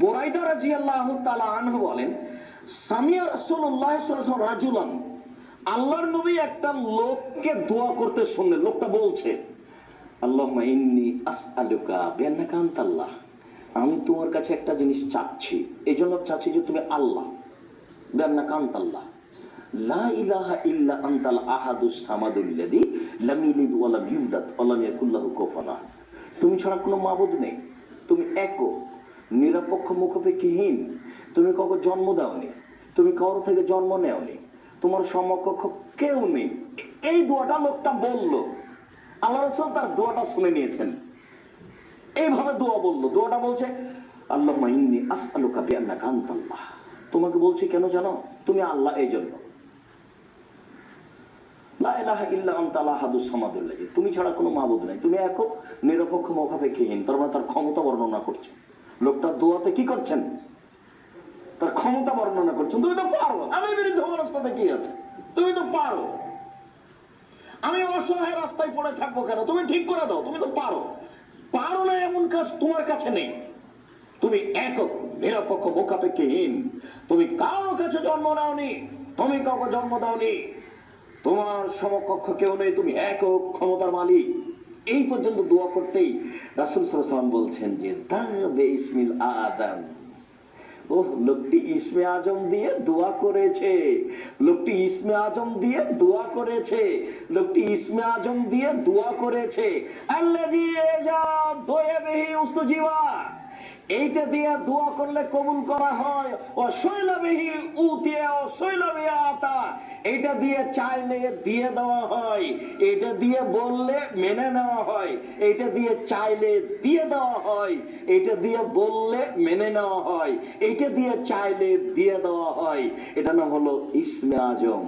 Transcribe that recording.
বুরাইদা রাদিয়াল্লাহু তাআলা আনহু বলেন, সামিয়া রাসূলুল্লাহ সাল্লাল্লাহু আলাইহি ওয়াসাল্লাম রাজুলান, আল্লাহর নবী একটা লোককে দোয়া করতে শুনলেন। লোকটা বলছে, আল্লাহুম্মা ইন্নী আসআলুকা বিআন্নাকা আনতাল্লাহ, আমি তোমার কাছে একটা জিনিস চাচ্ছি, এই জন্য চাচ্ছি যে তুমি আল্লাহ, বিআন্নাকা আনতাল্লাহ, লা ইলাহা ইল্লা আনতাল আহাদুস সামাদুল্লাযী লাম ইয়ালিদ ওয়া লাম ইউলাদ ওয়া লাম ইয়াকুল লাহু কুফুয়ান আহাদ। তুমি ছাড়া কোনো মাবুদ নেই, তুমি একক, নিরপেক্ষ, মুখাপেক্ষীহীন, তুমি কাউকে জন্ম দাওনি, তুমি কারো থেকে জন্ম নেওনি, তোমার সমকক্ষ কেউ নেই। এই দোয়াটা লোকটা বলল, আল্লাহ রাসূল তার দোয়াটা শুনে নিয়েছেন। এইভাবে দোয়া বলল, দোয়াটা বলছে, আল্লাহুম্মা ইন্নী আসআলুকা বিআন্নাকা আনতাল্লাহ, তোমাকে বলছি কেন জানো, তুমি আল্লাহ, এই জন্য। লা ইলাহা ইল্লা আনতাল আহাদুস সামাদুল্লাযী, তুমি ছাড়া কোনো মাবুদ নাই, তুমি একক, নিরপেক্ষ, মুখাপেক্ষীহীন। তার মানে তার ক্ষমতা বর্ণনা করছে। লোকটা দোয়াতে কি করছেন, তার ক্ষমতা বর্ণনা করছেন। তুমি তো পারো, আমি বিরুদ্ধে অবস্থাতে কি আছে, তুমি তো পারো, আমি অসহায় রাস্তায় পড়ে থাকবো কেন, তুমি ঠিক করে দাও, তুমি তো পারো। পারো না এমন কাজ তোমার কাছে নেই, তুমি একক, নিরপেক্ষ, মুখাপেক্ষীহীন, তুমি কারোর কাছে জন্ম নাওনি, তুমি কাউকে জন্ম দাওনি, তোমার সমকক্ষ কেউ নেই, তুমি একক, ক্ষমতার মালিক। এই পর্যন্ত দোয়া করতেই রাসূল সাল্লাল্লাহু আলাইহি ওয়াসাল্লাম বলছেন যে তাবে ইসমিল আদম, ওহ, লোকটি ইসমে আজম দিয়ে দোয়া করেছে, লোকটি ইসমে আজম দিয়ে দোয়া করেছে, লোকটি ইসমে আজম দিয়ে দোয়া করেছে। আল্লাযী ইয়াজাব দোয়া বিহি উস্তুজিবা, এইটা দিয়ে দোয়া করলে কবুল করা হয়। ও শৈলা বিহি উতিয়া, ও শৈলা বিহি আতা, এইটা দিয়ে চাইলে দিয়ে দেওয়া হয়, এটা দিয়ে বললে মেনে নেওয়া হয়, এটা দিয়ে চাইলে দিয়ে দেওয়া হয়, এটা দিয়ে বললে মেনে নেওয়া হয়, এটা দিয়ে চাইলে দিয়ে দেওয়া হয়। এটা নাম হলো ইসমে আজম।